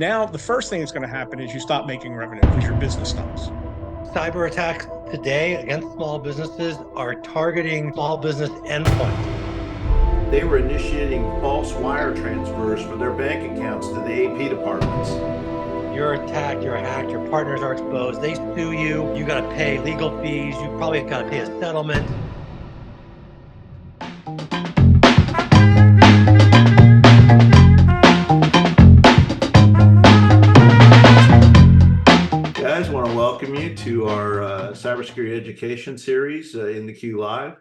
Now, the first thing that's going to happen is you stop making revenue because your business stops. Cyber attacks today against small businesses are targeting small business endpoints. They were initiating false wire transfers for their bank accounts to the AP departments. You're attacked, you're hacked, your partners are exposed, they sue you, you got to pay legal fees, you probably got to pay a settlement. Guys, I want to welcome you to our cybersecurity education series in the Q Live.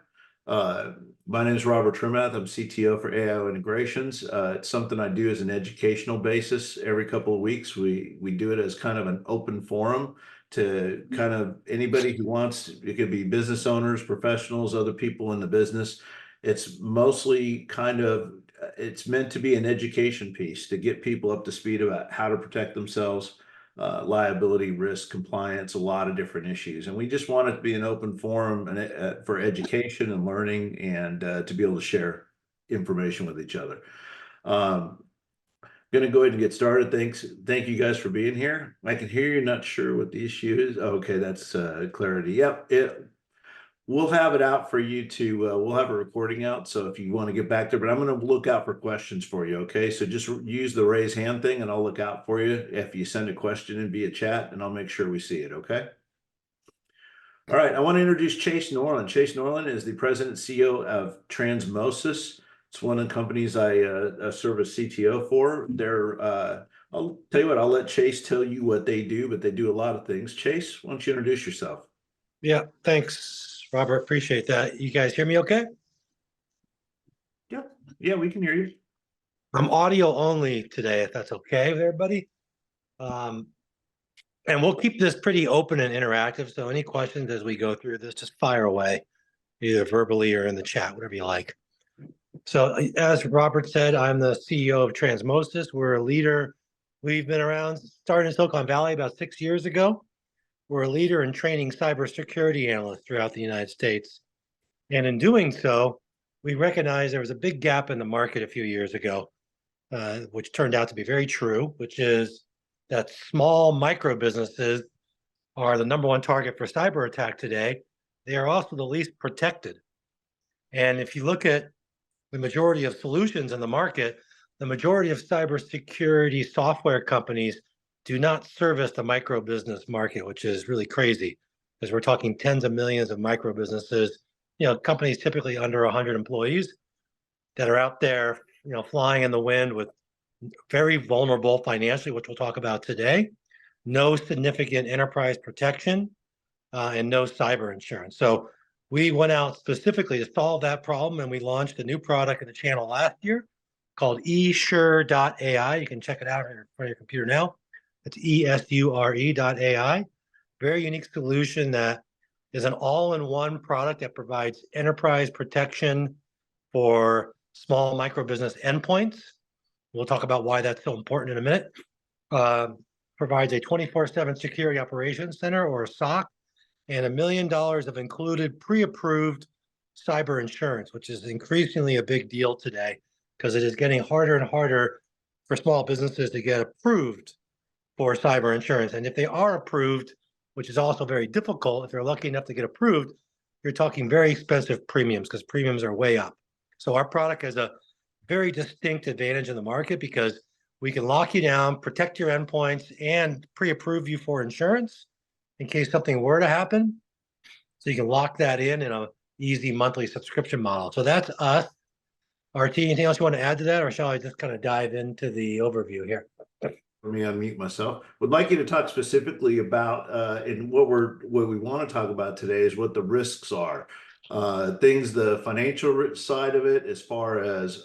My name is Robert Trimath. I'm CTO for AIO Integrations. It's something I do as an educational basis. Every couple of weeks, we do it as kind of an open forum to kind of anybody who wants. It could be business owners, professionals, other people in the business. It's mostly it's meant to be an education piece to get people up to speed about how to protect themselves, liability, risk, compliance, a lot of different issues. And we just want it to be an open forum for education and learning, and to be able to share information with each other. Going to go ahead and get started. Thank you guys for being here. I can hear you're not sure what the issue is. Okay, that's clarity. Yep, we'll have it out for you to, we'll have a recording out. So if you want to get back there, but I'm going to look out for questions for you. Okay. So just use the raise hand thing and I'll look out for you if you send a question in via chat, and I'll make sure we see it. Okay. All right. I want to introduce Chase Norlin. Chase Norlin is the president and CEO of Transmosis. It's one of the companies I serve as CTO for. I'll tell you what, I'll let Chase tell you what they do, but they do a lot of things. Chase, why don't you introduce yourself? Yeah, thanks, Robert. Appreciate that. You guys hear me okay? Yeah, we can hear you. I'm audio only today, if that's okay with everybody. And we'll keep this pretty open and interactive. So any questions as we go through this, just fire away, either verbally or in the chat, whatever you like. So as Robert said, I'm the CEO of Transmosis. We're a leader. We've been around, started in Silicon Valley about 6 years ago. We're a leader in training cybersecurity analysts throughout the United States. And in doing so, we recognized there was a big gap in the market a few years ago, which turned out to be very true, which is that small micro businesses are the number one target for cyber attack today. They are also the least protected. And if you look at the majority of solutions in the market, the majority of cybersecurity software companies do not service the micro business market, which is really crazy, because we're talking tens of millions of micro businesses, companies typically under 100 employees that are out there, flying in the wind with very vulnerable financially, which we'll talk about today, no significant enterprise protection, and no cyber insurance. So we went out specifically to solve that problem, and we launched a new product in the channel last year called esure.ai. You can check it out on your computer now. It's esure.ai. Very unique solution that is an all-in-one product that provides enterprise protection for small micro business endpoints. We'll talk about why that's so important in a minute. Provides a 24/7 security operations center, or a SOC, and $1 million of included pre-approved cyber insurance, which is increasingly a big deal today because it is getting harder and harder for small businesses to get approved for cyber insurance. And if they are approved, which is also very difficult, if they're lucky enough to get approved, you're talking very expensive premiums because premiums are way up. So our product has a very distinct advantage in the market because we can lock you down, protect your endpoints, and pre-approve you for insurance in case something were to happen. So you can lock that in a easy monthly subscription model. So that's us. RT, anything else you want to add to that, or shall I just kind of dive into the overview here? Let me unmute myself. Would like you to talk specifically about, and what we want to talk about today is what the risks are. The financial side of it, as far as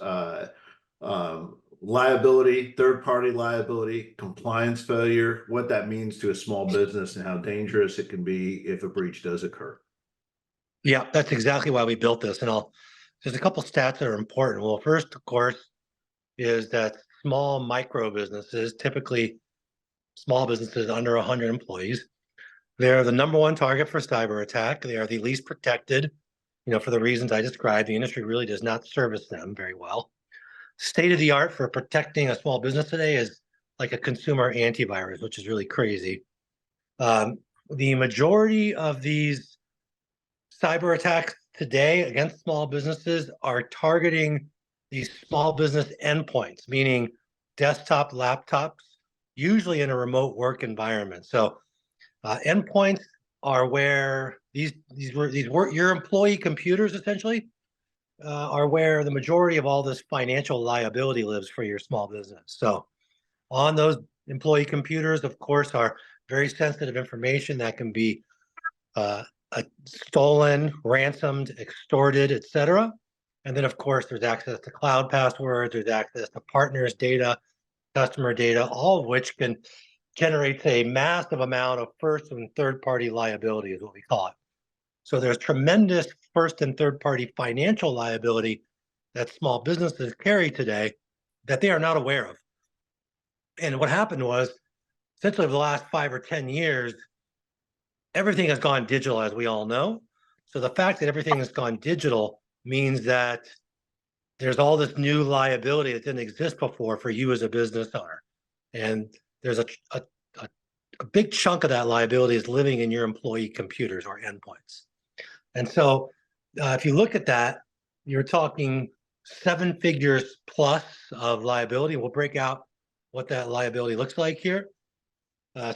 liability, third-party liability, compliance failure, what that means to a small business, and how dangerous it can be if a breach does occur. Yeah, that's exactly why we built this. And there's a couple stats that are important. Well, first, of course, is that small micro businesses, typically small businesses under 100 employees, they're the number one target for cyber attack. They are the least protected, for the reasons I described. The industry really does not service them very well. State of the art for protecting a small business today is like a consumer antivirus, which is really crazy. The majority of these cyber attacks today against small businesses are targeting these small business endpoints, meaning desktop laptops, usually in a remote work environment. So endpoints are where these work, your employee computers essentially are where the majority of all this financial liability lives for your small business. So on those employee computers, of course, are very sensitive information that can be stolen, ransomed, extorted, etc. And then, of course, there's access to cloud passwords, there's access to partners' data, customer data, all of which can generate a massive amount of first and third party liability, is what we call it. So there's tremendous first and third party financial liability that small businesses carry today that they are not aware of. And what happened was, essentially over the last 5 or 10 years, everything has gone digital, as we all know. So the fact that everything has gone digital means that there's all this new liability that didn't exist before for you as a business owner. And there's a big chunk of that liability is living in your employee computers or endpoints. And so if you look at that, you're talking 7 figures plus of liability. We'll break out what that liability looks like here.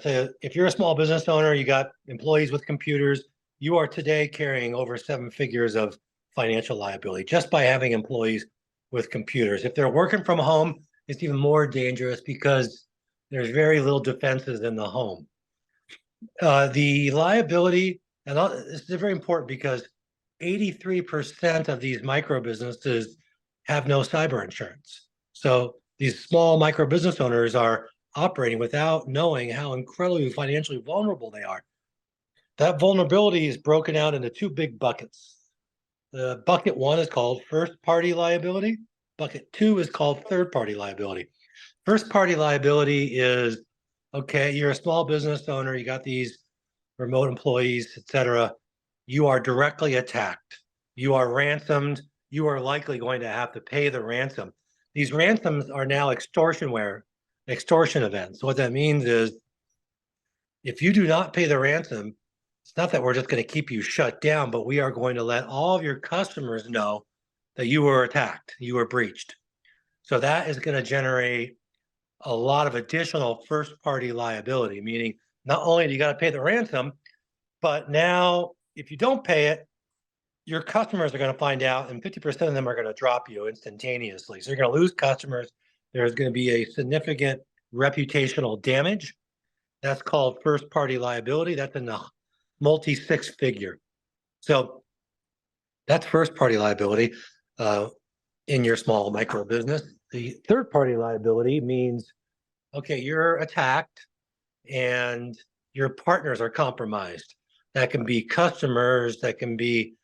So if you're a small business owner, you got employees with computers, you are today carrying over 7 figures of financial liability just by having employees with computers. If they're working from home, it's even more dangerous because there's very little defenses in the home. The liability, and this is very important because 83% of these micro businesses have no cyber insurance. So these small micro business owners are operating without knowing how incredibly financially vulnerable they are. That vulnerability is broken out into 2 big buckets. The bucket 1 is called first party liability. Bucket 2 is called third party liability. First party liability is, okay, you're a small business owner, you got these remote employees, etc. You are directly attacked. You are ransomed. You are likely going to have to pay the ransom. These ransoms are now extortion events. So what that means is if you do not pay the ransom, it's not that we're just going to keep you shut down, but we are going to let all of your customers know that you were attacked, you were breached. So that is going to generate a lot of additional first party liability, meaning not only do you got to pay the ransom, but now if you don't pay it, your customers are going to find out, and 50% of them are going to drop you instantaneously. So you're going to lose customers. There's going to be a significant reputational damage. That's called first party liability. That's in the multi 6 figure. So that's first party liability in your small micro business. The third party liability means, okay, you're attacked and your partners are compromised. That can be customers, that can be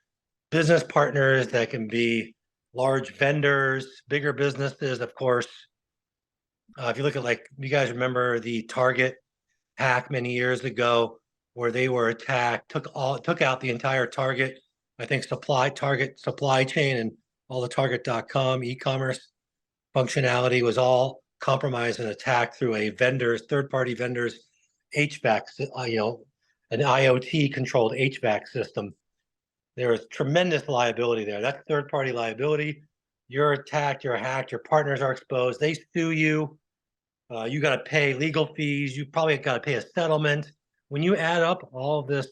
business partners, that can be large vendors, bigger businesses, of course. If you look at, like, you guys remember the Target hack many years ago where they were attacked, took out the entire Target, I think Target supply chain, and all the Target.com e-commerce functionality was all compromised and attacked through a third-party vendor's HVAC, an IoT controlled HVAC system. There is tremendous liability there. That's third-party liability. You're attacked, you're hacked, your partners are exposed. They sue you. You got to pay legal fees. You probably got to pay a settlement. When you add up all of this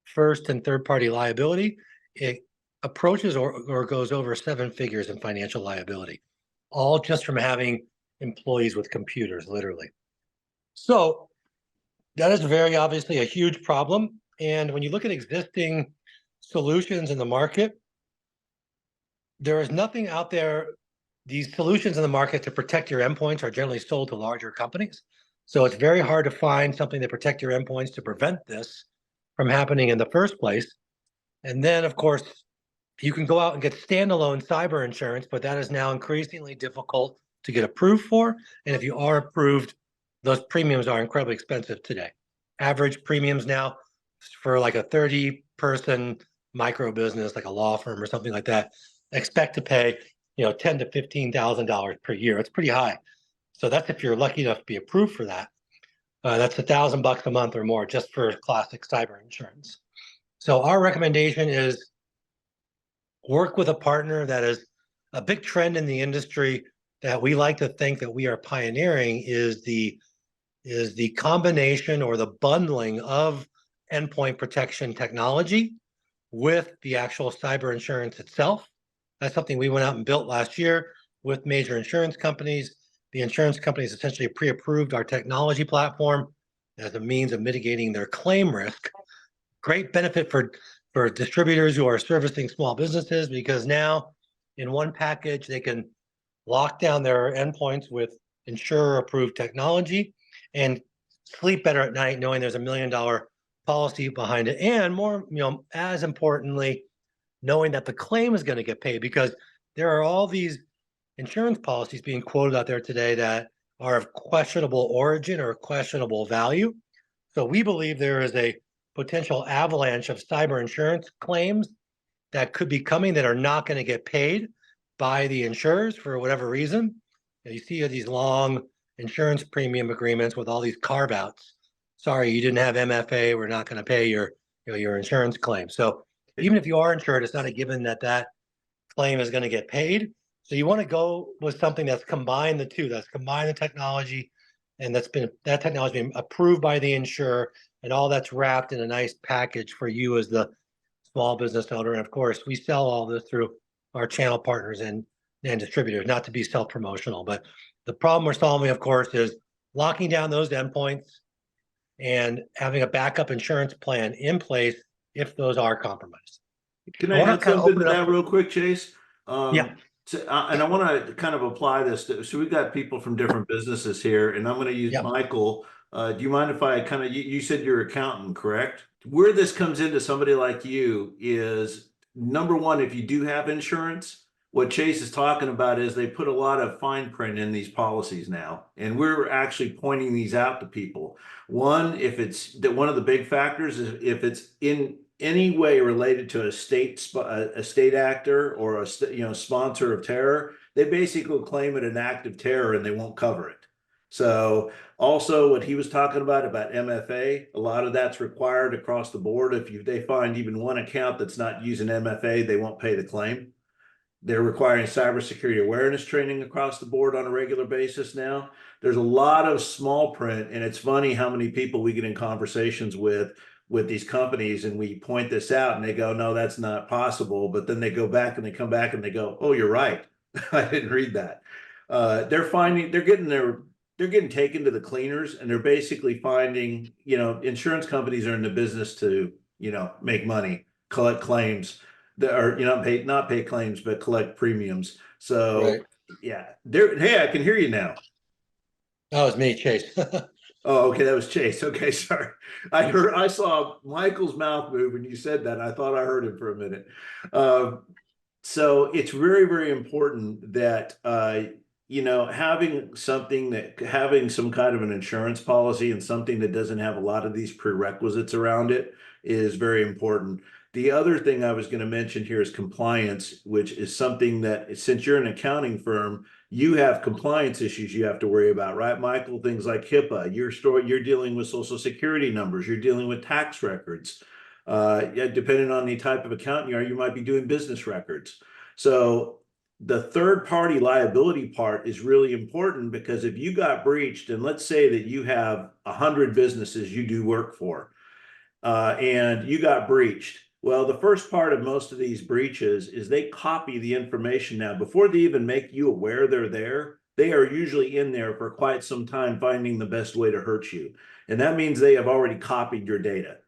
first and third-party liability, it approaches or goes over 7 figures in financial liability, all just from having employees with computers, literally. So that is very obviously a huge problem. And when you look at existing solutions in the market, there is nothing out there. These solutions in the market to protect your endpoints are generally sold to larger companies. So it's very hard to find something to protect your endpoints to prevent this from happening in the first place. And then, of course, you can go out and get standalone cyber insurance, but that is now increasingly difficult to get approved for. And if you are approved, those premiums are incredibly expensive today. Average premiums now for like a 30-person micro business, like a law firm or something like that, expect to pay $10,000 to $15,000 per year. It's pretty high. So that's if you're lucky enough to be approved for that. That's $1,000 a month or more just for classic cyber insurance. So our recommendation is work with a partner. That is a big trend in the industry that we like to think that we are pioneering is the combination or the bundling of endpoint protection technology with the actual cyber insurance itself. That's something we went out and built last year with major insurance companies. The insurance companies essentially pre-approved our technology platform as a means of mitigating their claim risk. Great benefit for distributors who are servicing small businesses, because now in one package they can lock down their endpoints with insurer approved technology and sleep better at night knowing there's $1 million policy behind it, and more, as importantly, knowing that the claim is going to get paid, because there are all these insurance policies being quoted out there today that are of questionable origin or questionable value. So we believe there is a potential avalanche of cyber insurance claims that could be coming that are not going to get paid by the insurers for whatever reason. You see these long insurance premium agreements with all these carve outs. Sorry, you didn't have MFA. We're not going to pay your insurance claim. So even if you are insured, it's not a given that that claim is going to get paid. So you want to go with something that's combined the two, that's combined the technology, and that technology been approved by the insurer, and all that's wrapped in a nice package for you as the small business owner. And of course, we sell all this through our channel partners and distributors, not to be self-promotional. But the problem we're solving, of course, is locking down those endpoints and having a backup insurance plan in place if those are compromised. Can I add something to that real quick, Chase? Yeah. And I want to kind of apply this so we've got people from different businesses here, and I'm going to use Michael. Do you mind if I kind of, you said you're an accountant, correct? Where this comes into somebody like you is, number one, if you do have insurance, what Chase is talking about is they put a lot of fine print in these policies now, and we're actually pointing these out to people. One, if it's that, one of the big factors is if it's in any way related to a state actor or a sponsor of terror, they basically claim it an act of terror and they won't cover it. So also what he was talking about MFA, a lot of that's required across the board. If they find even one account that's not using MFA, they won't pay the claim. They're requiring cybersecurity awareness training across the board on a regular basis now. There's a lot of small print, and it's funny how many people we get in conversations with these companies, and we point this out and they go, no, that's not possible. But then they go back and they come back and they go, oh, you're right. I didn't read that. They're getting taken to the cleaners, and they're basically finding, insurance companies are in the business to, make money, collect claims that are, not pay claims, but collect premiums. So yeah, hey, I can hear you now. Oh, it's me, Chase. Oh, okay, that was Chase. Okay, sorry. I saw Michael's mouth move when you said that. I thought I heard him for a minute. So it's very, very important that having some kind of an insurance policy and something that doesn't have a lot of these prerequisites around it is very important. The other thing I was going to mention here is compliance, which is something that, since you're an accounting firm, you have compliance issues you have to worry about, right, Michael? Things like HIPAA, you're dealing with social security numbers, you're dealing with tax records. Depending on the type of accountant you are, you might be doing business records. So the third party liability part is really important, because if you got breached, and let's say that you have 100 businesses you do work for, and you got breached. Well, the first part of most of these breaches is they copy the information now. Before they even make you aware they're there, they are usually in there for quite some time finding the best way to hurt you. And that means they have already copied your data.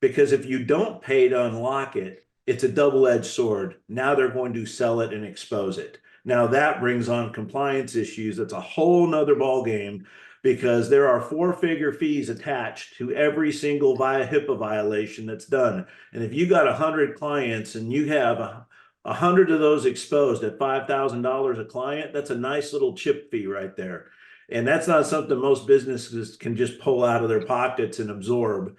Because if you don't pay to unlock it, it's a double-edged sword. Now they're going to sell it and expose it. Now that brings on compliance issues. That's a whole nother ballgame, because there are 4-figure fees attached to every single HIPAA violation that's done. And if you got 100 clients and you have 100 of those exposed at $5,000 a client, that's a nice little chip fee right there. And that's not something most businesses can just pull out of their pockets and absorb.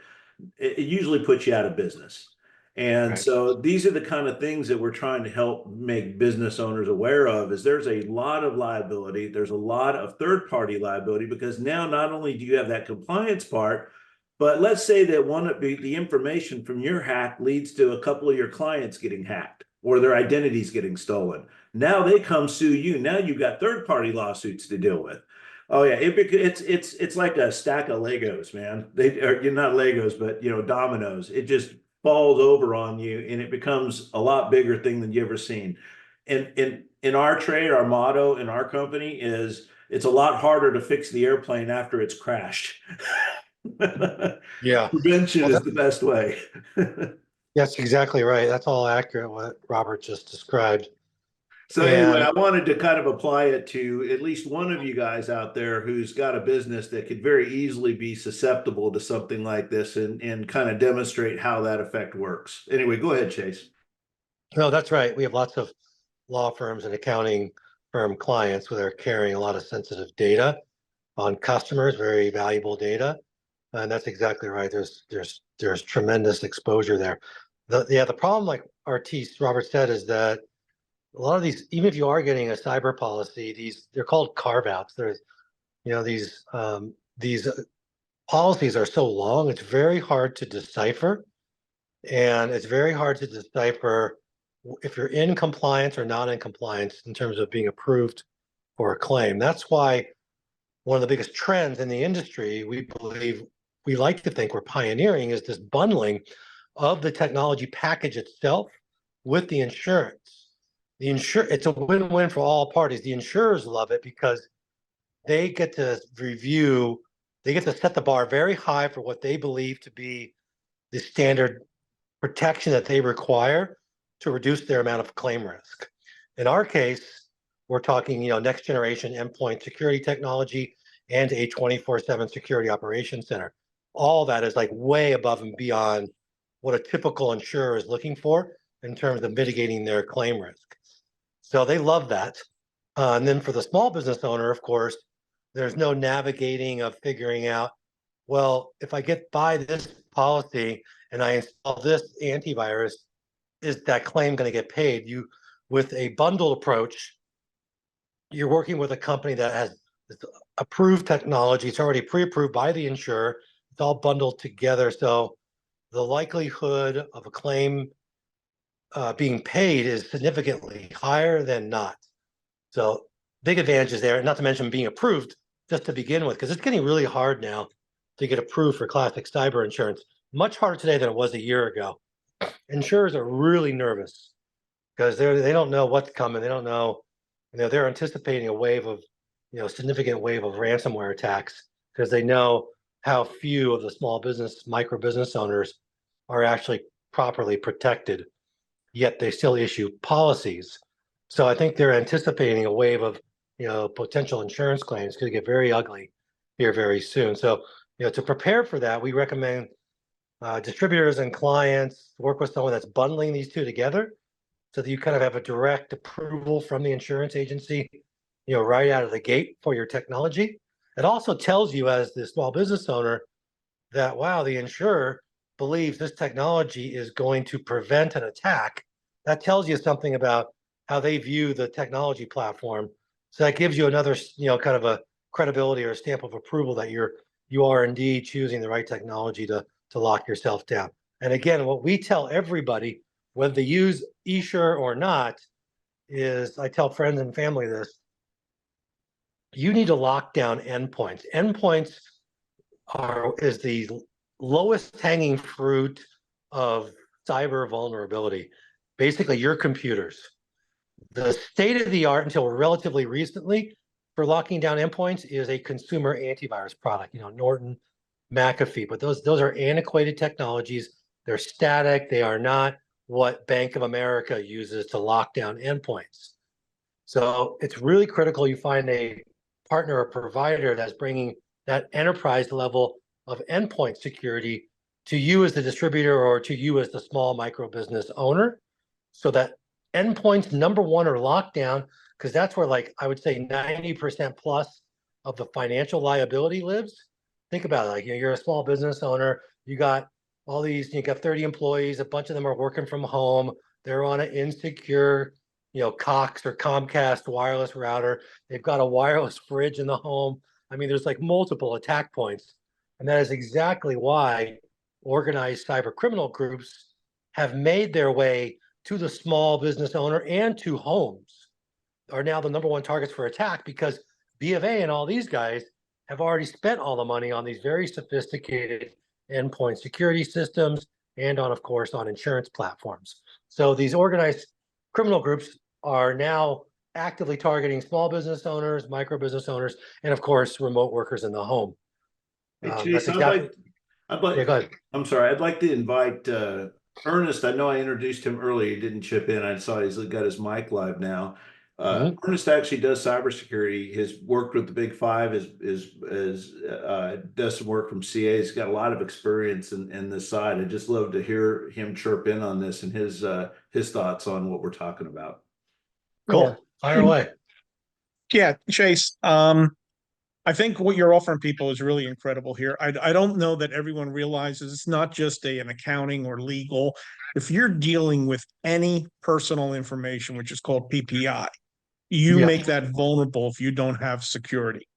It usually puts you out of business. And Right. so these are the kind of things that we're trying to help make business owners aware of, is there's a lot of liability. There's a lot of third-party liability, because now not only do you have that compliance part, but let's say that one of the information from your hack leads to a couple of your clients getting hacked or their identities getting stolen. Now they come sue you. Now you've got third-party lawsuits to deal with. Oh yeah, it's like a stack of Legos, man. You're not Legos, but dominoes. It just falls over on you, and it becomes a lot bigger thing than you ever seen. And in our trade, our motto in our company is, it's a lot harder to fix the airplane after it's crashed. Yeah. Prevention Well, is the best way. that's exactly right. That's all accurate what Robert just described. So anyway, And I wanted to kind of apply it to at least one of you guys out there who's got a business that could very easily be susceptible to something like this, and kind of demonstrate how that effect works. Anyway, go ahead, Chase. no, that's right. We have lots of law firms and accounting firm clients where they're carrying a lot of sensitive data on customers, very valuable data. And that's exactly right. There's tremendous exposure there. The problem, like Robert said, is that a lot of these, even if you are getting a cyber policy, they're called carve outs. There's, these policies are so long, it's very hard to decipher. And it's very hard to decipher if you're in compliance or not in compliance in terms of being approved for a claim. That's why one of the biggest trends in the industry, we like to think we're pioneering, is this bundling of the technology package itself with the insurance. It's a win-win for all parties. The insurers love it because they get to set the bar very high for what they believe to be the standard protection that they require to reduce their amount of claim risk. In our case, we're talking, next generation endpoint security technology and a 24/7 security operations center. All that is like way above and beyond what a typical insurer is looking for in terms of mitigating their claim risk. So they love that. And then for the small business owner, of course, there's no navigating of figuring out, well, if I get by this policy and I install this antivirus, is that claim going to get paid? With a bundled approach, you're working with a company that has approved technology. It's already pre-approved by the insurer. It's all bundled together. So the likelihood of a claim being paid is significantly higher than not. So big advantages there, not to mention being approved just to begin with, because it's getting really hard now to get approved for classic cyber insurance. Much harder today than it was a year ago. Insurers are really nervous because they don't know what's coming. They don't know, they're anticipating a wave of, significant wave of ransomware attacks because they know how few of the small business, micro business owners are actually properly protected, yet they still issue policies. So I think they're anticipating a wave of, potential insurance claims could get very ugly here very soon. So, to prepare for that, we recommend distributors and clients work with someone that's bundling these two together so that you kind of have a direct approval from the insurance agency, right out of the gate for your technology. It also tells you as the small business owner that, wow, the insurer believes this technology is going to prevent an attack. That tells you something about how they view the technology platform. So that gives you another, kind of a credibility or a stamp of approval that you are indeed choosing the right technology to lock yourself down. And again, what we tell everybody, whether they use eSure or not, is I tell friends and family this: you need to lock down endpoints. Endpoints is the lowest hanging fruit of cyber vulnerability. Basically, your computers. The state of the art until relatively recently for locking down endpoints is a consumer antivirus product, Norton, McAfee, but those are antiquated technologies. They're static. They are not what Bank of America uses to lock down endpoints. So it's really critical you find a partner or provider that's bringing that enterprise level of endpoint security to you as the distributor or to you as the small micro business owner, so that endpoints, number one, are locked down, because that's where, like, I would say 90% plus of the financial liability lives. Think about it. Like, you're a small business owner, you got all these, you got 30 employees, a bunch of them are working from home. They're on an insecure, Cox or Comcast wireless router. They've got a wireless fridge in the home. I mean, there's like multiple attack points. And that is exactly why organized cyber criminal groups have made their way to the small business owner and to homes, are now the number one targets for attack, because B of A and all these guys have already spent all the money on these very sophisticated endpoint security systems and on, of course, on insurance platforms. So these organized criminal groups are now actively targeting small business owners, micro business owners, and of course, remote workers in the home. Hey, That's Chase, exactly. yeah, go ahead. I'm sorry. I'd like to invite Ernest. I know I introduced him earlier. He didn't chip in. I saw he's got his mic live now. Ernest actually does cybersecurity. He's worked with the Big Five. Does some work from CA. He's got a lot of experience in this side. I'd just love to hear him chirp in on this and his thoughts on what we're talking about. Cool. Fire away. Yeah, Chase. I think what you're offering people is really incredible here. I don't know that everyone realizes it's not just an accounting or legal. If you're dealing with any personal information, which is called PPI, you make that vulnerable if you don't have security.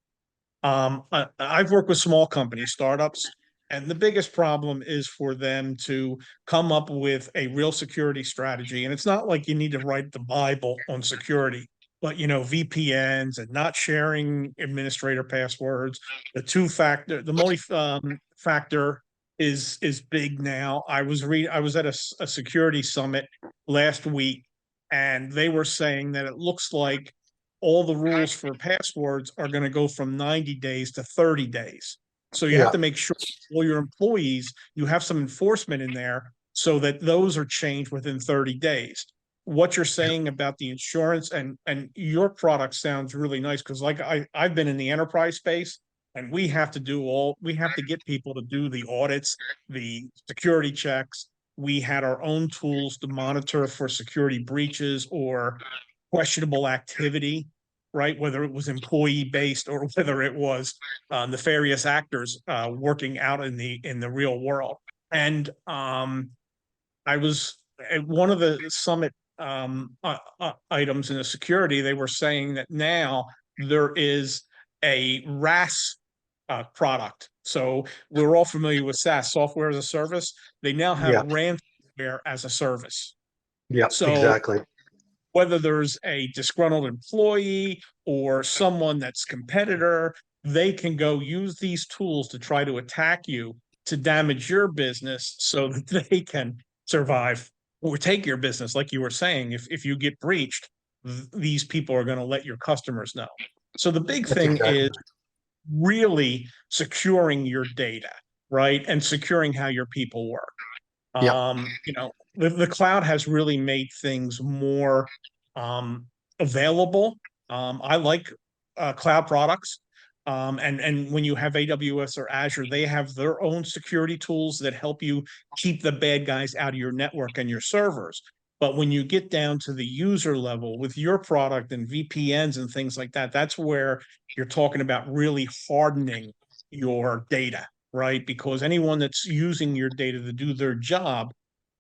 I've worked with small companies, startups, and the biggest problem is for them to come up with a real security strategy. And it's not like you need to write the Bible on security, but VPNs and not sharing administrator passwords, the multi-factor is big now. I was at a security summit last week, and they were saying that it looks like all the rules for passwords are going to go from 90 days to 30 days. So you have to make sure all your employees, you have some enforcement in there so that those are changed within 30 days. What you're saying about the insurance and your product sounds really nice, because like I've been in the enterprise space, and we have to get people to do the audits, the security checks. We had our own tools to monitor for security breaches or questionable activity, right? Whether it was employee based or whether it was nefarious actors working out in the real world. And I was at one of the summit items in the security. They were saying that now there is a RAS product. So we're all familiar with SaaS, software as a service. They now have ransomware as a service. Yeah, so exactly. Whether there's a disgruntled employee or someone that's competitor, they can go use these tools to try to attack you, to damage your business so that they can survive or take your business. Like you were saying, if you get breached, these people are going to let your customers know. So the big thing is really securing your data, right? And securing how your people work. The cloud has really made things more available. I like cloud products. And when you have AWS or Azure, they have their own security tools that help you keep the bad guys out of your network and your servers. But when you get down to the user level with your product and VPNs and things like that, that's where you're talking about really hardening your data, right? Because anyone that's using your data to do their job,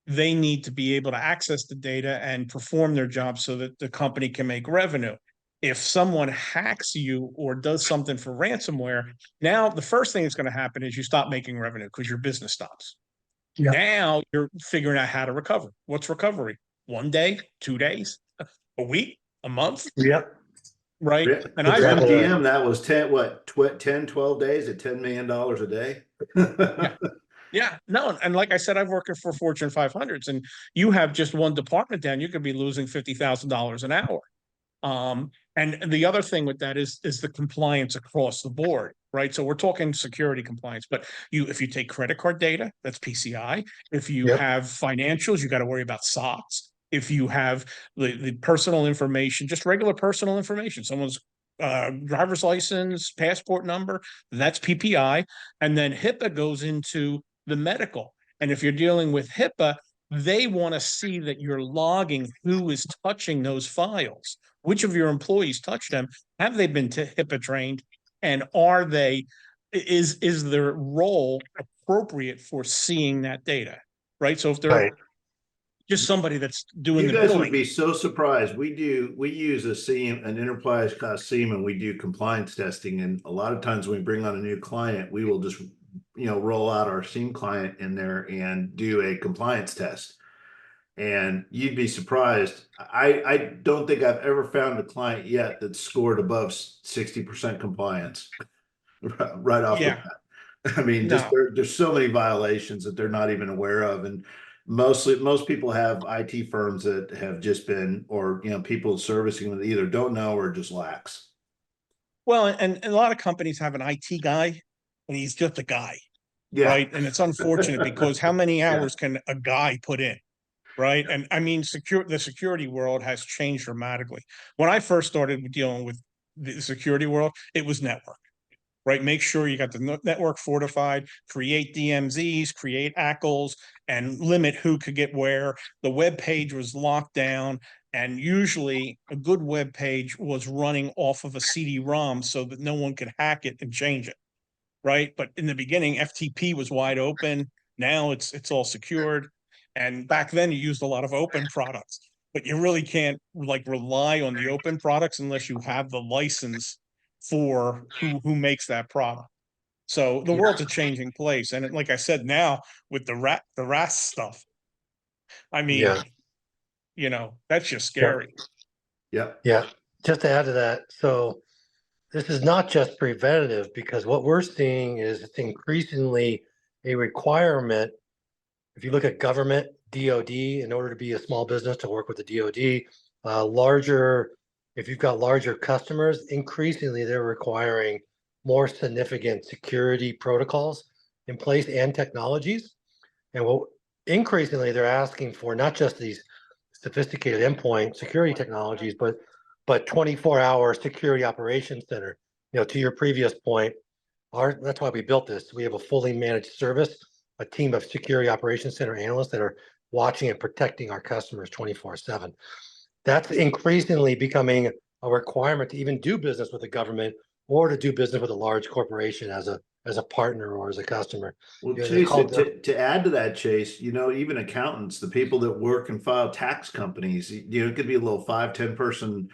they need to be able to access the data and perform their job so that the company can make revenue. If someone hacks you or does something for ransomware, now the first thing that's going to happen is you stop making revenue because your business stops. Now you're figuring out how to recover. What's recovery? 1 day, 2 days, a week, a month? Right. And for MDM, that was 10, 12 days at $10 million a day. Yeah, no, and like I said, I've worked for Fortune 500s, and you have just one department down, you could be losing $50,000 an hour. And the other thing with that is the compliance across the board, right? So we're talking security compliance, but if you take credit card data, that's PCI. If you have financials, you got to worry about SOX. If you have the personal information, just regular personal information, someone's driver's license, passport number, that's PPI. And then HIPAA goes into the medical. And if you're dealing with HIPAA, they want to see that you're logging who is touching those files. Which of your employees touch them? Have they been HIPAA trained? And is their role a appropriate for seeing that data, right? So if they're Right. just somebody that's doing You the guys would billing, be so surprised. We use an enterprise class SIEM, and we do compliance testing. And a lot of times when we bring on a new client, we will just, roll out our SIEM client in there and do a compliance test. And you'd be surprised. I don't think I've ever found a client yet that scored above 60% compliance right off the yeah, bat. I mean, just no. there's so many violations that they're not even aware of. And most people have IT firms that have just been, or, people servicing that either don't know or just lax. Well, and a lot of companies have an IT guy, and he's just a guy, Yeah. right? And it's unfortunate because how many Yeah. hours can a guy put in? Right. And I mean, the security world has changed dramatically. When I first started dealing with the security world, it was network, right? Make sure you got the network fortified, create DMZs, create ACLs, and limit who could get where. The web page was locked down. And usually a good web page was running off of a CD-ROM so that no one could hack it and change it. Right. But in the beginning, FTP was wide open. Now it's all secured. And back then you used a lot of open products, but you really can't like rely on the open products unless you have the license for who makes that product. So the world's a changing place. And like I said, now with the RAS stuff, I mean, Yeah. that's just Yeah. scary. Yeah. Yeah. Just to add to that, so this is not just preventative, because what we're seeing is it's increasingly a requirement. If you look at government, DoD, in order to be a small business to work with the DoD, if you've got larger customers, increasingly they're requiring more significant security protocols in place and technologies. And increasingly they're asking for not just these sophisticated endpoint security technologies, but 24-hour security operations center. To your previous point, that's why we built this. We have a fully managed service, a team of security operations center analysts that are watching and protecting our customers 24/7. That's increasingly becoming a requirement to even do business with the government or to do business with a large corporation as a partner or as a customer. Well, They're Chase, called to add to that, Chase, even accountants, the people that work and file tax companies, it could be a little 5-10 person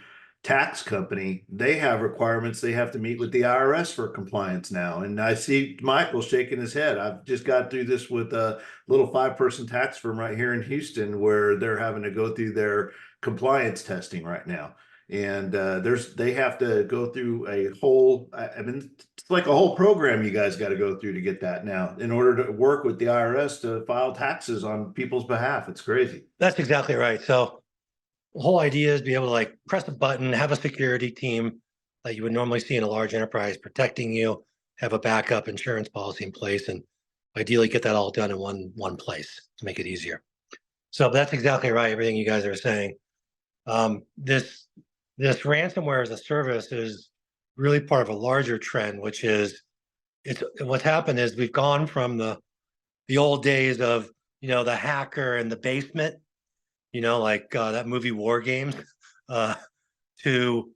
tax company. They have requirements. They have to meet with the IRS for compliance now. And I see Michael shaking his head. I've just got through this with a little 5-person tax firm right here in Houston, where they're having to go through their compliance testing right now. And they have to go through a whole, I mean, it's like a whole program you guys got to go through to get that now in order to work with the IRS to file taxes on people's behalf. It's crazy. That's exactly right. So the whole idea is be able to press a button, have a security team that you would normally see in a large enterprise protecting you, have a backup insurance policy in place, and ideally get that all done in one place to make it easier. So that's exactly right. Everything you guys are saying. This ransomware as a service is really part of a larger trend, which is what's happened is we've gone from the old days of the hacker in the basement, that movie War Games, to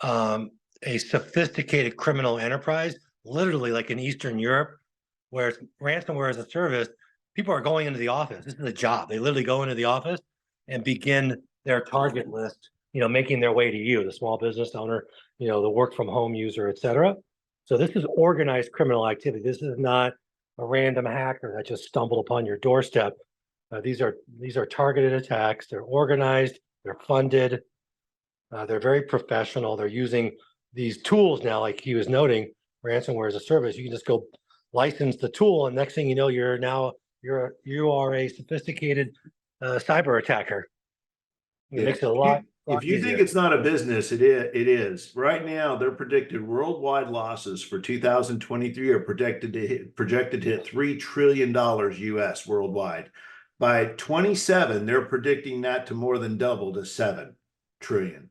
a sophisticated criminal enterprise, literally like in Eastern Europe, where it's ransomware as a service. People are going into the office. This is a job. They literally go into the office and begin their target list, making their way to you, the small business owner, the work from home user, et cetera. So this is organized criminal activity. This is not a random hacker that just stumbled upon your doorstep. These are targeted attacks. They're organized. They're funded. They're very professional. They're using these tools now, like he was noting, ransomware as a service. You can just go license the tool, and next thing you know, you are a sophisticated cyber attacker. It makes it a lot If you easier. think it's not a business, it is. Right now, their predicted worldwide losses for 2023 are projected to hit $3 trillion US worldwide. By 27, they're predicting that to more than double to 7 trillion.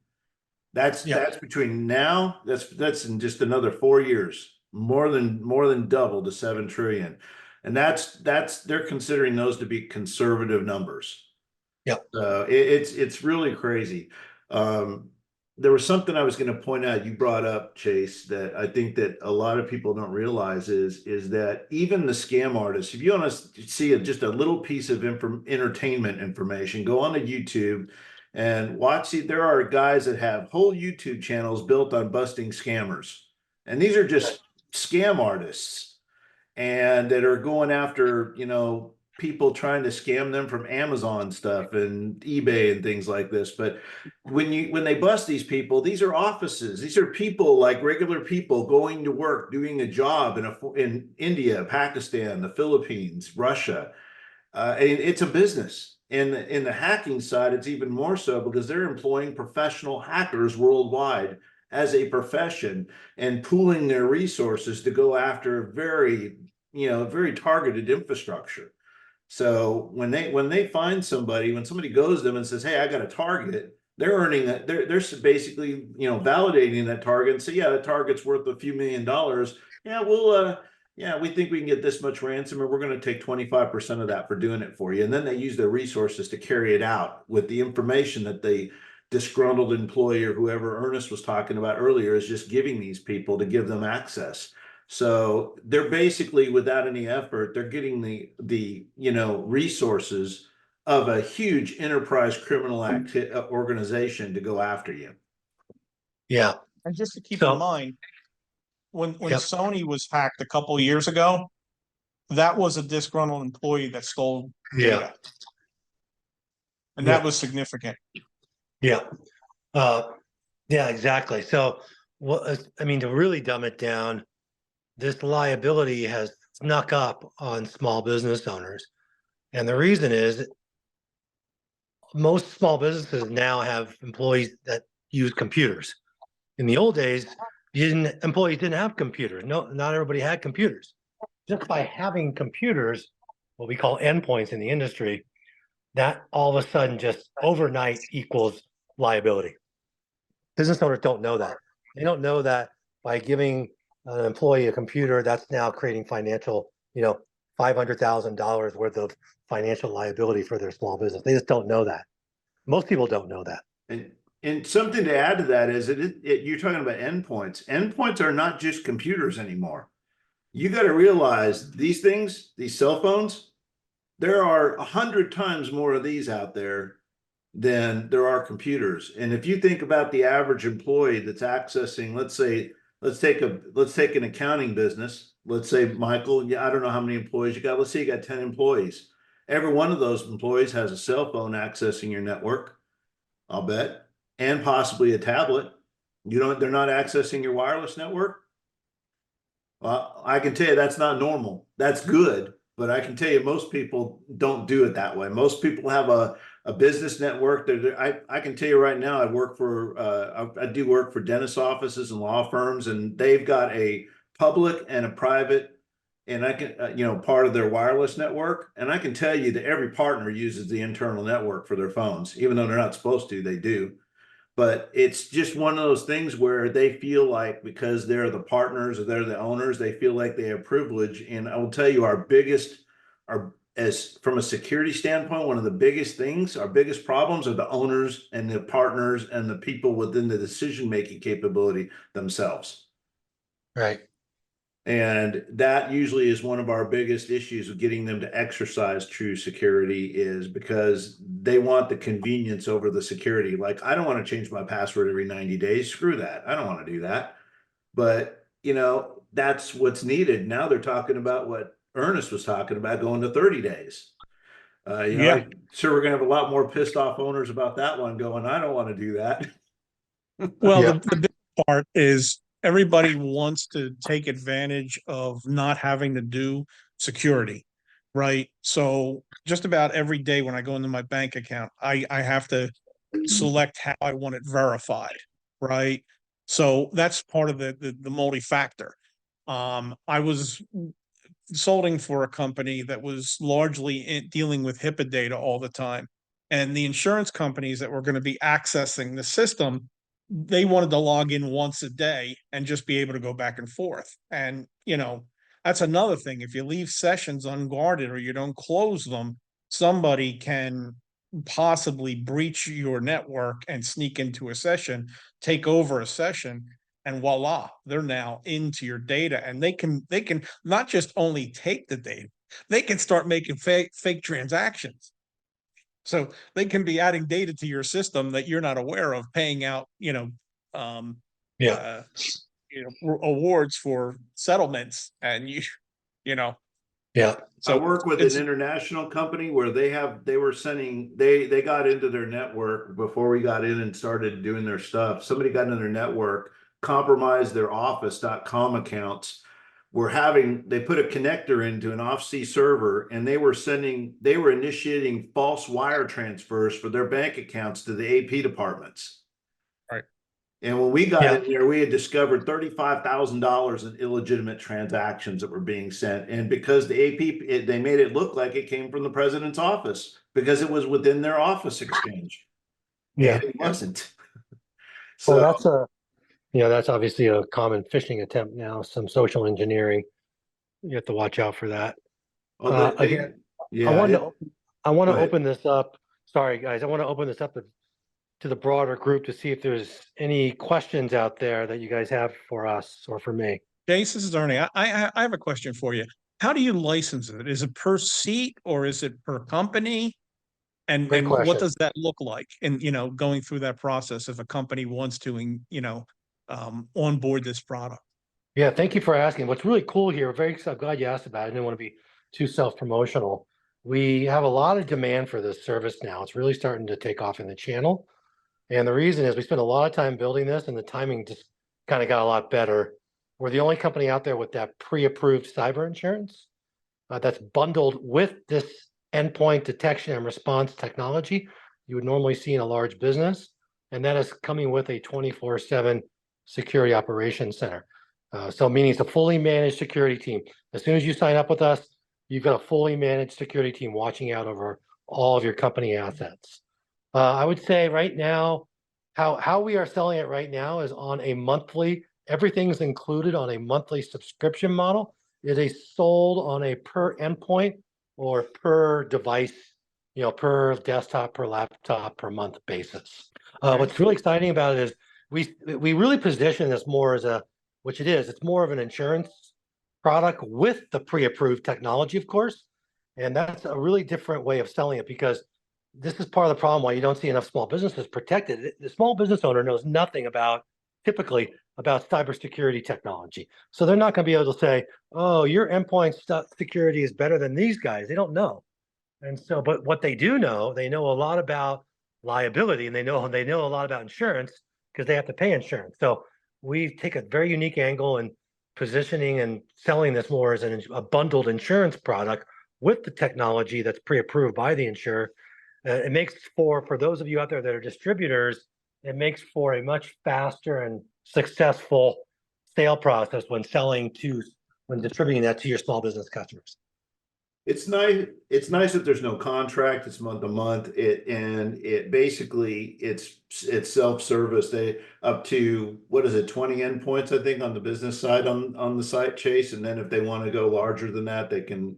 That's between now, that's in just another 4 years, more than double to 7 trillion. And they're considering those to be conservative numbers. Yeah. It's really crazy. there was something I was going to point out. You brought up, Chase, that I think that a lot of people don't realize is that even the scam artists, if you want to see just a little piece of entertainment information, go on to YouTube and watch. There are guys that have whole YouTube channels built on busting scammers, and these are just scam artists, and that are going after, people trying to scam them from Amazon stuff and eBay and things like this. But when they bust these people, these are offices. These are people, like regular people, going to work, doing a job in India, Pakistan, the Philippines, Russia. And it's a business. In the hacking side, it's even more so, because they're employing professional hackers worldwide as a profession and pooling their resources to go after very targeted infrastructure. So when they find somebody, when somebody goes to them and says, "Hey, I got a target," they're earning that. They're basically, validating that target and say, "Yeah, the target's worth a few $1,000,000. Yeah, we think we can get this much ransom, and we're going to take 25% of that for doing it for you." And then they use their resources to carry it out with the information that the disgruntled employee, or whoever Ernest was talking about earlier, is just giving these people to give them access. So they're basically, without any effort, they're getting the resources of a huge enterprise criminal organization to go after you. Yeah. And just to keep So- in mind, when Yep. Sony was hacked a couple years ago, that was a disgruntled employee that stole Yeah. data. And Yeah. that was significant. Yeah. Yeah, exactly. So, to really dumb it down, this liability has snuck up on small business owners. And the reason is most small businesses now have employees that use computers. In the old days, employees didn't have computers. No, not everybody had computers. Just by having computers, what we call endpoints in the industry, that all of a sudden just overnight equals liability. Business owners don't know that. They don't know that by giving an employee a computer, that's now creating financial, $500,000 worth of financial liability for their small business. They just don't know that. Most people don't know that. And something to add to that is you're talking about endpoints. Endpoints are not just computers anymore. You got to realize these things, these cell phones, there are 100 times more of these out there than there are computers. And if you think about the average employee that's accessing, let's take an accounting business. Let's say, Michael, I don't know how many employees you got. Let's say you got 10 employees. Every one of those employees has a cell phone accessing your network, I'll bet, and possibly a tablet. They're not accessing your wireless network. Well, I can tell you that's not normal. That's good, but I can tell you most people don't do it that way. Most people have a business network. I can tell you right now, I do work for dentist offices and law firms, and they've got a public and a private, and I can, part of their wireless network. And I can tell you that every partner uses the internal network for their phones, even though they're not supposed to, they do. But it's just one of those things where they feel like, because they're the partners or they're the owners, they feel like they have privilege. And I will tell you, as from a security standpoint, one of the biggest things, our biggest problems, are the owners and the partners and the people within the decision-making capability themselves. Right. And that usually is one of our biggest issues with getting them to exercise true security, is because they want the convenience over the security. Like, I don't want to change my password every 90 days. Screw that. I don't want to do that. But, that's what's needed. Now they're talking about what Ernest was talking about, going to 30 days. Yeah. Sure, we're going to have a lot more pissed off owners about that one, going, I don't want to do that. Well, Yeah. the big part is everybody wants to take advantage of not having to do security, right? So just about every day when I go into my bank account, I have to select how I want it verified, right? So that's part of the multi-factor. I was consulting for a company that was largely dealing with HIPAA data all the time. And the insurance companies that were going to be accessing the system, they wanted to log in once a day and just be able to go back and forth. And, that's another thing. If you leave sessions unguarded or you don't close them, somebody can possibly breach your network and sneak into a session, take over a session, and voila, they're now into your data, and they can not just only take the data, they can start making fake transactions. So they can be adding data to your system that you're not aware of, paying out, um, Yeah. uh, awards for settlements, and you know. Yeah. I So work with it's an international company where they were sending, they got into their network before we got in and started doing their stuff. Somebody got into their network, compromised their office.com accounts. They put a connector into an off-sea server, and they were initiating false wire transfers for their bank accounts to the AP departments. right. And when we got Yeah. in there, we had discovered $35,000 in illegitimate transactions that were being sent. And because the AP, they made it look like it came from the president's office because it was within their office exchange. Yeah. And it wasn't. Well, So that's obviously a common phishing attempt now, some social engineering. You have to watch out for that. Again, yeah, I want go to ahead. open this up. Sorry, guys. I want to open this up to the broader group to see if there's any questions out there that you guys have for us or for me. Chase, this is Ernie. I have a question for you. How do you license it? Is it per seat or is it per company? And Great what question. does that look like? And going through that process if a company wants to, onboard this product. Yeah, thank you for asking. What's really cool here, I'm glad you asked about it. I didn't want to be too self-promotional. We have a lot of demand for this service now. It's really starting to take off in the channel. And the reason is we spent a lot of time building this, and the timing just kind of got a lot better. We're the only company out there with that pre-approved cyber insurance that's bundled with this endpoint detection and response technology you would normally see in a large business. And that is coming with a 24/7 security operations center. So meaning it's a fully managed security team. As soon as you sign up with us, you've got a fully managed security team watching out over all of your company assets. I would say right now, how we are selling it right now is on a monthly, everything's included on a monthly subscription model. It is sold on a per endpoint or per device, per desktop, per laptop, per month basis. What's really exciting about it is we really position this more as which it is, it's more of an insurance product with the pre-approved technology, of course. And that's a really different way of selling it because this is part of the problem why you don't see enough small businesses protected. The small business owner knows nothing typically about cybersecurity technology. So they're not going to be able to say, oh, your endpoint security is better than these guys. They don't know. And so, but what they do know, they know a lot about liability, and they know a lot about insurance because they have to pay insurance. So we take a very unique angle in positioning and selling this more as a bundled insurance product with the technology that's pre-approved by the insurer. It makes for those of you out there that are distributors, it makes for a much faster and successful sale process when distributing that to your small business customers. It's nice. It's nice that there's no contract. It's month to month. It basically it's self-service. They up to what is it, 20 endpoints, I think, on the business side on the site, Chase. And then if they want to go larger than that, they can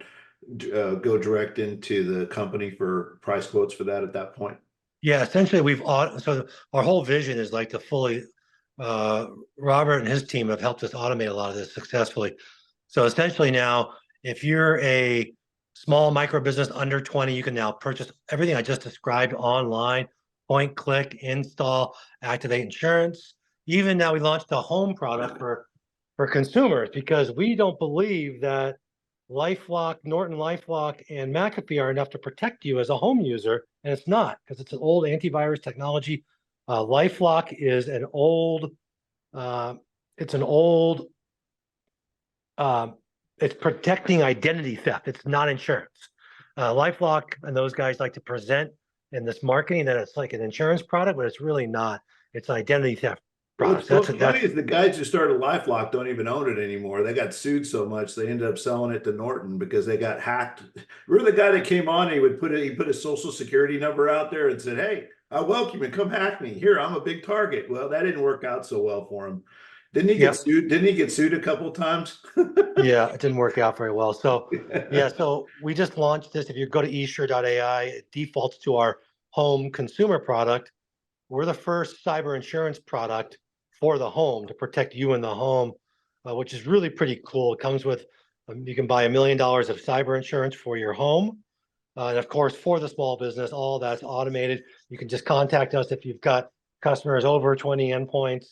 go direct into the company for price quotes for that at that point. Yeah, essentially so our whole vision is like to fully Robert and his team have helped us automate a lot of this successfully. So essentially now, if you're a small micro business under 20, you can now purchase everything I just described online, point, click, install, activate insurance. Even now we launched a home product for consumers because we don't believe that LifeLock, Norton LifeLock, and McAfee are enough to protect you as a home user, and it's not because it's an old antivirus technology. LifeLock is an old, it's protecting identity theft. It's not insurance. LifeLock and those guys like to present in this marketing that it's like an insurance product, but it's really not. It's an identity theft product. What's funny is the guys who started LifeLock don't even own it anymore. They got sued so much they ended up selling it to Norton because they got hacked. Remember the guy that came on? He put his social security number out there and said, "Hey, I welcome you. Come hack me. Here, I'm a big target." Well, that didn't work out so well for him. Didn't he get sued? Didn't he get sued a couple of times? Yeah, it didn't work out very well. So yeah, so we just launched this. If you go to esure.ai, it defaults to our home consumer product. We're the first cyber insurance product for the home to protect you in the home, which is really pretty cool. It comes with, you can buy $1 million of cyber insurance for your home. And of course, for the small business, all that's automated. You can just contact us if you've got customers over 20 endpoints,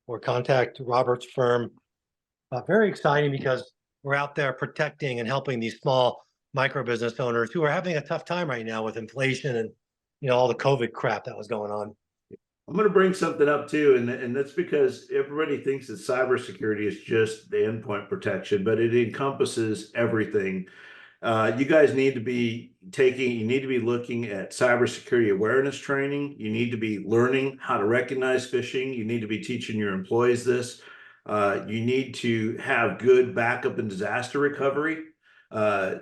or contact Robert's firm. Very exciting because we're out there protecting and helping these small micro business owners who are having a tough time right now with inflation and all the COVID crap that was going on. I'm going to bring something up too, and that's because everybody thinks that cybersecurity is just the endpoint protection, but it encompasses everything. You guys need to be looking at cybersecurity awareness training. You need to be learning how to recognize phishing. You need to be teaching your employees this. You need to have good backup and disaster recovery,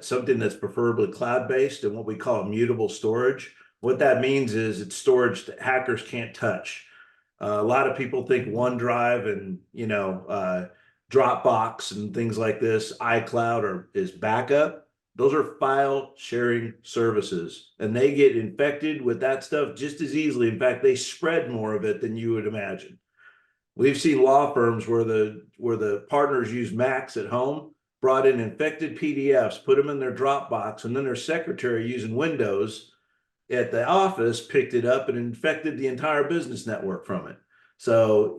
something that's preferably cloud-based and what we call immutable storage. What that means is it's storage that hackers can't touch. A lot of people think OneDrive and Dropbox and things like this, iCloud is backup. Those are file sharing services, and they get infected with that stuff just as easily. In fact, they spread more of it than you would imagine. We've seen law firms where the partners use Macs at home, brought in infected PDFs, put them in their Dropbox, and then their secretary using Windows at the office picked it up and infected the entire business network from it. So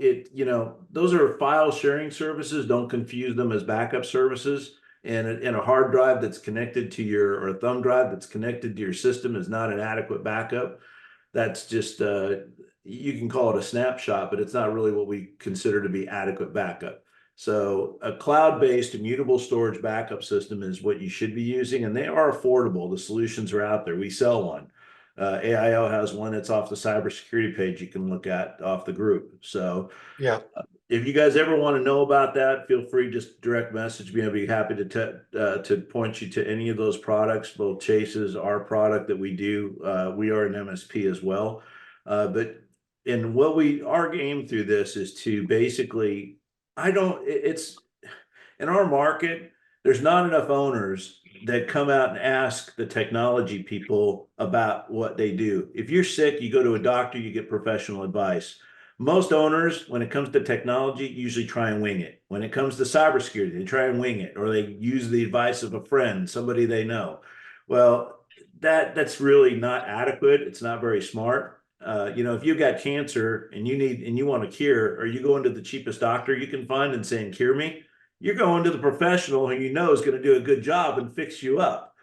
those are file sharing services. Don't confuse them as backup services. And a hard drive that's connected to or a thumb drive that's connected to your system is not an adequate backup. That's just, you can call it a snapshot, but it's not really what we consider to be adequate backup. So a cloud-based immutable storage backup system is what you should be using, and they are affordable. The solutions are out there. We sell one. AIO has one that's off the cybersecurity page you can look at off the group. So yeah, if you guys ever want to know about that, feel free, just direct message me. I'll be happy to point you to any of those products. Both Chase's, our product that we do, we are an MSP as well. But our aim through this is to basically, it's in our market, there's not enough owners that come out and ask the technology people about what they do. If you're sick, you go to a doctor, you get professional advice. Most owners, when it comes to technology, usually try and wing it. When it comes to cybersecurity, they try and wing it, or they use the advice of a friend, somebody they know. Well, that's really not adequate. It's not very smart. If you've got cancer and you want a cure, are you going to the cheapest doctor you can find and saying, cure me? You're going to the professional who is going to do a good job and fix you up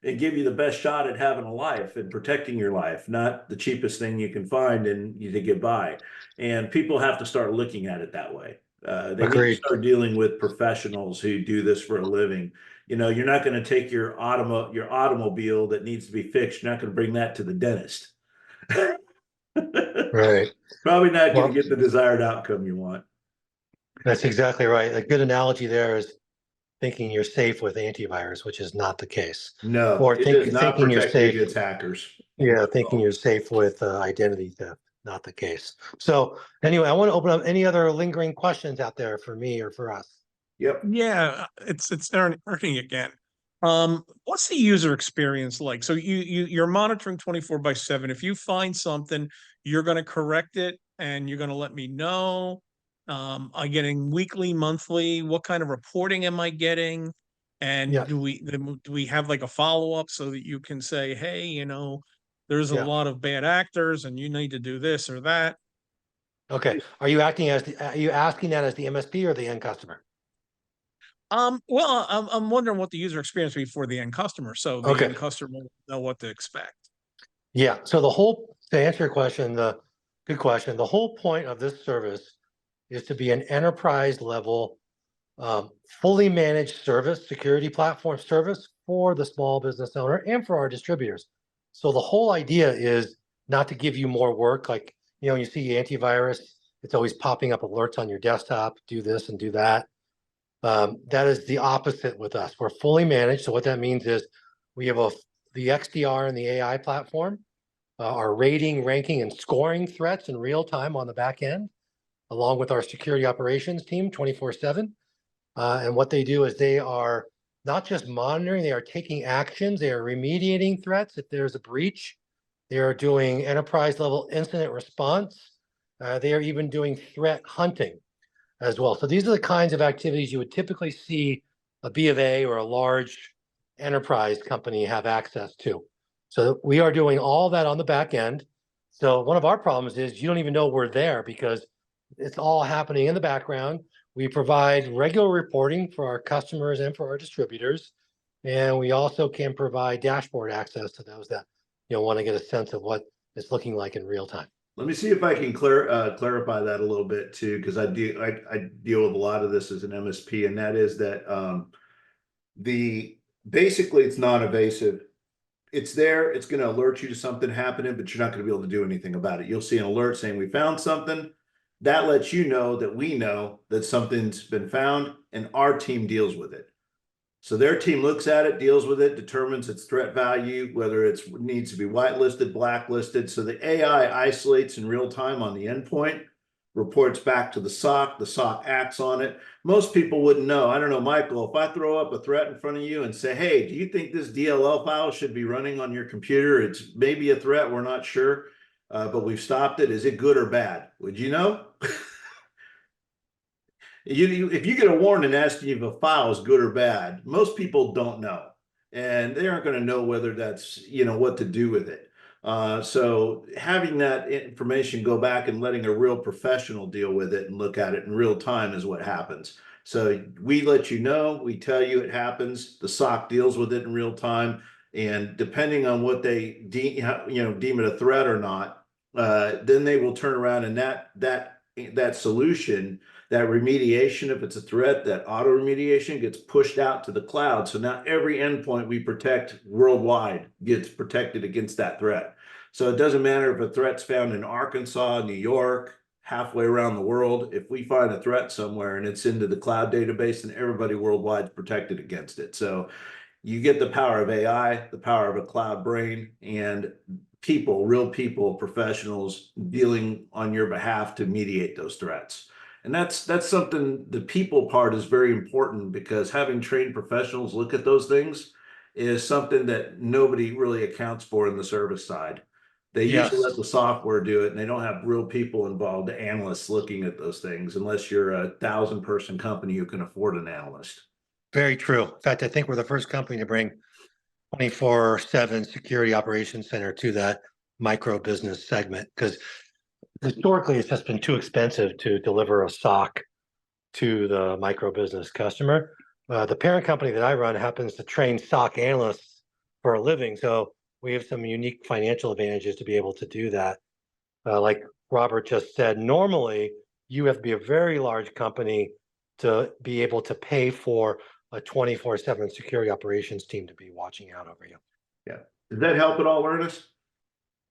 and give you the best shot at having a life and protecting your life, not the cheapest thing you can find and to get by. And people have to start looking at it that way. They need to start dealing with professionals who do this for a living. You're not going to take your automobile that needs to be fixed. You're not going to bring that to the dentist. Right. Probably not going to get the desired outcome you want. That's exactly right. A good analogy there is thinking you're safe with antivirus, which is not the case. No, or thinking you're safe against hackers. Yeah, thinking you're safe with identity theft, not the case. So anyway, I want to open up any other lingering questions out there for me or for us. Yep. Yeah, it's earning again. What's the user experience like? So you're monitoring 24/7. If you find something, you're going to correct it and you're going to let me know. I'm getting weekly, monthly. What kind of reporting am I getting? And do we have like a follow-up so that you can say, hey, there's a lot of bad actors and you need to do this or that? Okay. Are you asking that as the MSP or the end customer? Well, I'm wondering what the user experience will be for the end customer, so the end customer will know what to expect. Yeah. So to answer your question, good question. The whole point of this service is to be an enterprise level, fully managed security platform service for the small business owner and for our distributors. So the whole idea is not to give you more work. Like, you see antivirus, it's always popping up alerts on your desktop, do this and do that. That is the opposite with us. We're fully managed. So what that means is we have the XDR and the AI platform, our rating, ranking, and scoring threats in real time on the back end, along with our security operations team 24/7. And what they do is they are not just monitoring, they are taking actions, they are remediating threats if there's a breach. They are doing enterprise level incident response. They are even doing threat hunting as well. So these are the kinds of activities you would typically see a B of A or a large enterprise company have access to. So we are doing all that on the back end. So one of our problems is you don't even know we're there because it's all happening in the background. We provide regular reporting for our customers and for our distributors. And we also can provide dashboard access to those that want to get a sense of what it's looking like in real time. Let me see if I can clarify that a little bit too, because I deal with a lot of this as an MSP, and that is that basically it's non-evasive. It's there, it's going to alert you to something happening, but you're not going to be able to do anything about it. You'll see an alert saying we found something. That lets you know that we know that something's been found and our team deals with it. So their team looks at it, deals with it, determines its threat value, whether it needs to be whitelisted, blacklisted. So the AI isolates in real time on the endpoint, reports back to the SOC acts on it. Most people wouldn't know. I don't know, Michael, if I throw up a threat in front of you and say, hey, do you think this DLL file should be running on your computer? It's maybe a threat, we're not sure, but we've stopped it. Is it good or bad? Would you know? If you get a warning asking if a file is good or bad, most people don't know, and they aren't going to know whether that's what to do with it. So having that information go back and letting a real professional deal with it and look at it in real time is what happens. So we let you know, we tell you it happens. The SOC deals with it in real time, and depending on what they deem it a threat or not, then they will turn around and that solution. That remediation, if it's a threat, that auto remediation gets pushed out to the cloud. So now every endpoint we protect worldwide gets protected against that threat. So it doesn't matter if a threat's found in Arkansas, New York, halfway around the world. If we find a threat somewhere and it's into the cloud database, then everybody worldwide is protected against it. So you get the power of AI, the power of a cloud brain, and people, real people, professionals dealing on your behalf to mediate those threats. And that's something, the people part is very important, because having trained professionals look at those things is something that nobody really accounts for in the service side. They usually let the software do it, and they don't have real people involved, analysts looking at those things, unless you're a 1,000-person company who can afford an analyst. Very true. In fact, I think we're the first company to bring 24/7 security operations center to that micro business segment, because historically it's just been too expensive to deliver a SOC to the micro business customer. The parent company that I run happens to train SOC analysts for a living, so we have some unique financial advantages to be able to do that. Like Robert just said, normally you have to be a very large company to be able to pay for a 24/7 security operations team to be watching out over you. Yeah. Did that help at all, Ernest?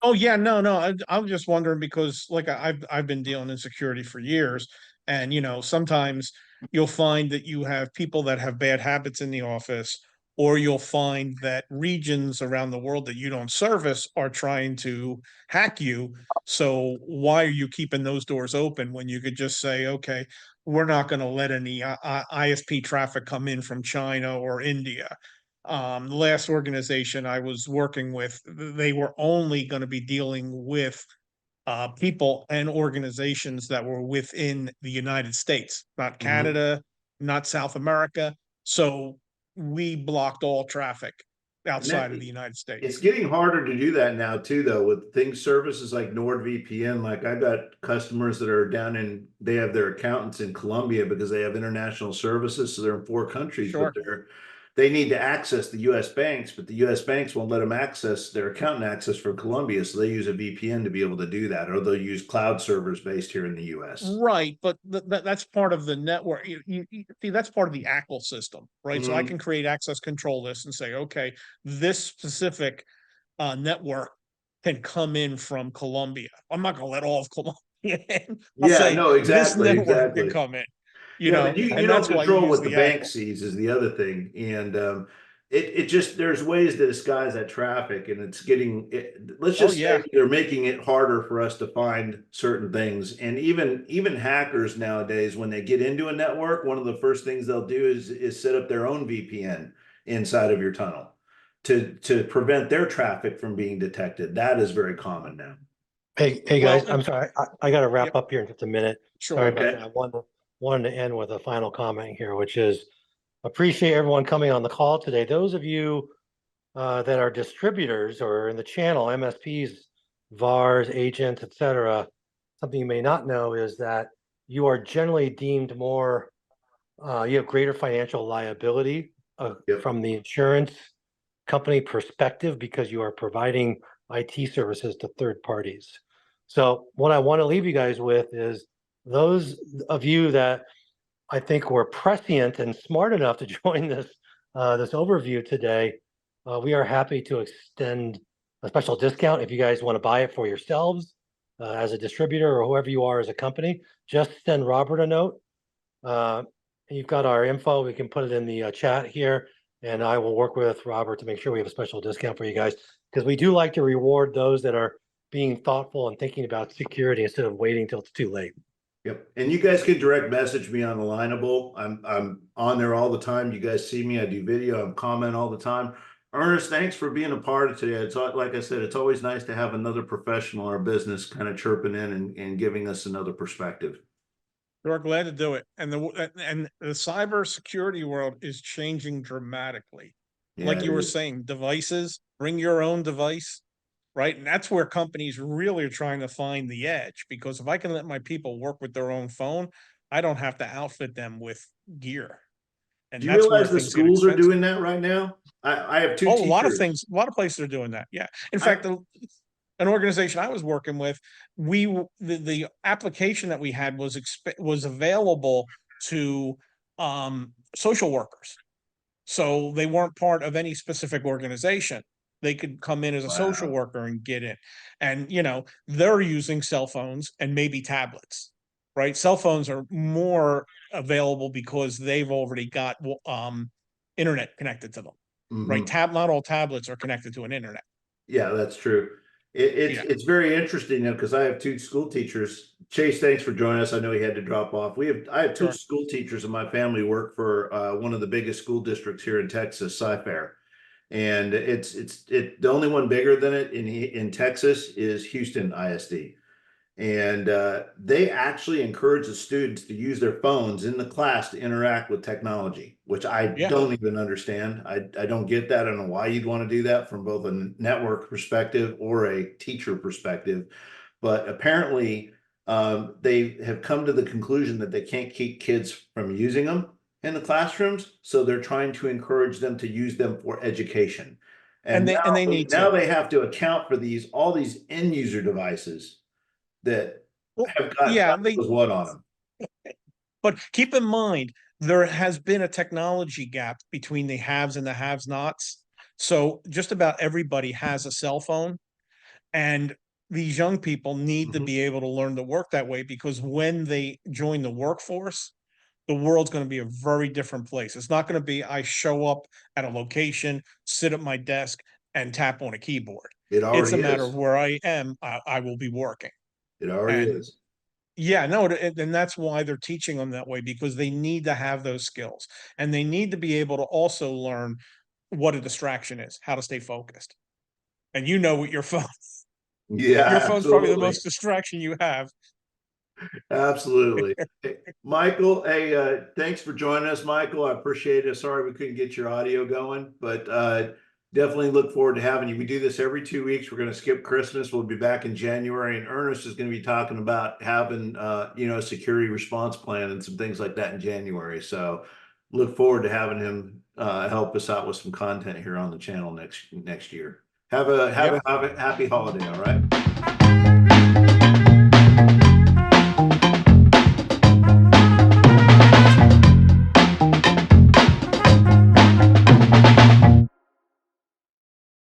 Oh yeah, no. I'm just wondering because like I've been dealing in security for years, and sometimes you'll find that you have people that have bad habits in the office, or you'll find that regions around the world that you don't service are trying to hack you. So why are you keeping those doors open when you could just say, okay, we're not going to let any ISP traffic come in from China or India? The last organization I was working with, they were only going to be dealing with people and organizations that were within the United States, not Canada, not South America. So we blocked all traffic outside of the United States. It's getting harder to do that now too, though, with things, services like NordVPN. Like I've got customers that are they have their accountants in Colombia because they have international services. So they're in 4 countries, Sure. but they need to access the US banks, but the US banks won't let them access their accountant access from Colombia. So they use a VPN to be able to do that, or they'll use cloud servers based here in the US. Right, but that's part of the network. You see, that's part of the ACL system, right? So I can create access control lists and say, okay, this specific network can come in from Colombia. I'm not going to let all of Colombia in. I'll say no, exactly, this network can come in. But you and don't that's why you control use what the bank ACL. sees is the other thing, and it just, there's ways to disguise that traffic, and it's getting let's just say they're making it harder for us to find certain things. And even hackers nowadays, when they get into a network, one of the first things they'll do is set up their own VPN inside of your tunnel. to prevent their traffic from being detected. That is very common now. Hey Well, guys, I'm sorry. I got to wrap Yep. up here in just a minute. Sure. Sorry about Okay. that. I wanted to end with a final comment here, which is appreciate everyone coming on the call today. Those of you that are distributors or in the channel, MSPs, VARs, agents, etc. Something you may not know is that you are generally deemed more, you have greater financial liability Yep. from the insurance company perspective because you are providing IT services to third parties. So what I want to leave you guys with is those of you that I think were prescient and smart enough to join this this overview today. We are happy to extend a special discount if you guys want to buy it for yourselves as a distributor or whoever you are as a company. Just send Robert a note. You've got our info. We can put it in the chat here, and I will work with Robert to make sure we have a special discount for you guys because we do like to reward those that are being thoughtful and thinking about security instead of waiting till it's too late. Yep. And you guys can direct message me on the Lineable. I'm on there all the time. You guys see me. I do video. I'm comment all the time. Ernest, thanks for being a part of today. It's like I said, it's always nice to have another professional or business kind of chirping in and giving us another perspective. We're glad to do it. And the cybersecurity world is changing dramatically. Yeah, Like you were it is. saying, devices, bring your own device, right? And that's where companies really are trying to find the edge, because if I can let my people work with their own phone, I don't have to outfit them with gear. And Do you that's where realize the things get schools are expensive. doing that right now? I have two Oh, a lot of teachers. things, a lot of places are doing that. Yeah. In fact, an organization I was working with, the application that we had was available to social workers. So they weren't part of any specific organization. They could come in as a social Wow. worker and get in. And they're using cell phones and maybe tablets, right? Cell phones are more available because they've already got internet connected to them, right? Mhm. Not all tablets are connected to an internet. Yeah, that's true. It's Yeah, it's very interesting though, because I have two school teachers. Chase, thanks for joining us. I know he had to drop off. I have two sure. school teachers in my family work for one of the biggest school districts here in Texas, Cyfair. And the only one bigger than it in Texas is Houston ISD. And they actually encourage the students to use their phones in the class to interact with technology, which I Yeah. don't even understand. I don't get that. I don't know why you'd want to do that from both a network perspective or a teacher perspective. But apparently, they have come to the conclusion that they can't keep kids from using them in the classrooms. So they're trying to encourage them to use them for education. And And they need now to. they have to account for all these end user devices that Well, have got yeah, God knows what on them. but keep in mind, there has been a technology gap between the haves and the have-nots. So just about everybody has a cell phone, and these young people need to be able to learn to work that way, because when they join the workforce, the world's going to be a very different place. It's not going to be I show up at a location, sit at my desk, and tap on a keyboard. It It's a already matter of is. where I am. I will be working. It already And is. yeah, no, and that's why they're teaching them that way, because they need to have those skills, and they need to be able to also learn what a distraction is, how to stay focused. And with your phone, Yeah, your phone's probably the absolutely. most distraction you have. Absolutely. Hey, Michael, hey, thanks for joining us, Michael. I appreciate it. Sorry we couldn't get your audio going, but definitely look forward to having you. We do this every 2 weeks. We're going to skip Christmas. We'll be back in January, and Ernest is going to be talking about having a security response plan and some things like that in January. So look forward to having him help us out with some content here on the channel next year. Have a happy holiday, all right?